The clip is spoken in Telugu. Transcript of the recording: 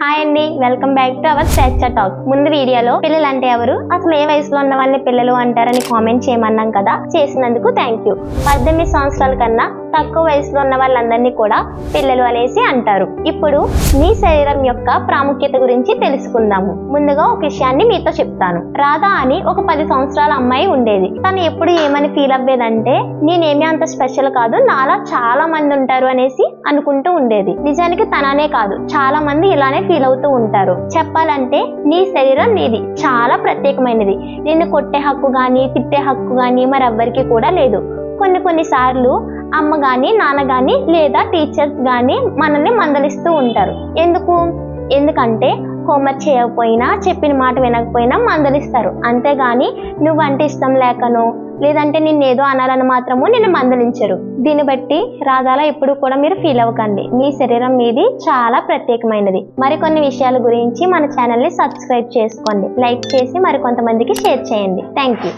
హాయ్ అండి, welcome back to our stretcher talk. ముందు వీడియోలో పిల్లలు అంటే ఎవరు, అసలు ఏ వయసులో ఉన్న వాళ్ళని పిల్లలు అంటారని కామెంట్ చేయమన్నాం కదా, చేసినందుకు థ్యాంక్ యూ. 18 సంవత్సరాల కన్నా తక్కువ వయసులో ఉన్న వాళ్ళందరినీ కూడా పిల్లలు అనేసి అంటారు. ఇప్పుడు మీ శరీరం యొక్క ప్రాముఖ్యత గురించి తెలుసుకుందాము. ముందుగా ఒక విషయాన్ని మీతో చెప్తాను. రాధా అని ఒక 10 సంవత్సరాల అమ్మాయి ఉండేది. తను ఎప్పుడు ఏమని ఫీల్ అవ్వేదంటే, నేనేమీ అంత స్పెషల్ కాదు, నాలా చాలా మంది ఉంటారు అనేసి అనుకుంటూ ఉండేది. నిజానికి తననే కాదు, చాలా మంది ఇలానే ఫీల్ అవుతూ ఉంటారు. చెప్పాలంటే నీ శరీరం నీది, చాలా ప్రత్యేకమైనది. నిన్ను కొట్టే హక్కు గాని తిట్టే హక్కు గాని మరెవ్వరికి కూడా లేదు. కొన్ని సార్లు అమ్మ గాని నాన్న గాని లేదా టీచర్స్ గాని మనల్ని మందలిస్తూ ఉంటారు. ఎందుకంటే హోంవర్క్ చేయకపోయినా, చెప్పిన మాట వినకపోయినా మందలిస్తారు. అంతేగాని నువ్వంటే ఇష్టం లేకనో లేదంటే నిన్నేదో అనాలని మాత్రము నిన్ను మందలించరు. దీన్ని బట్టి రాధాలా ఎప్పుడు కూడా మీరు ఫీల్ అవ్వకండి. మీ శరీరం మీది చాలా ప్రత్యేకమైనది. మరికొన్ని విషయాల గురించి మన ఛానల్ని సబ్స్క్రైబ్ చేసుకోండి, లైక్ చేసి మరికొంతమందికి షేర్ చేయండి. Thank you.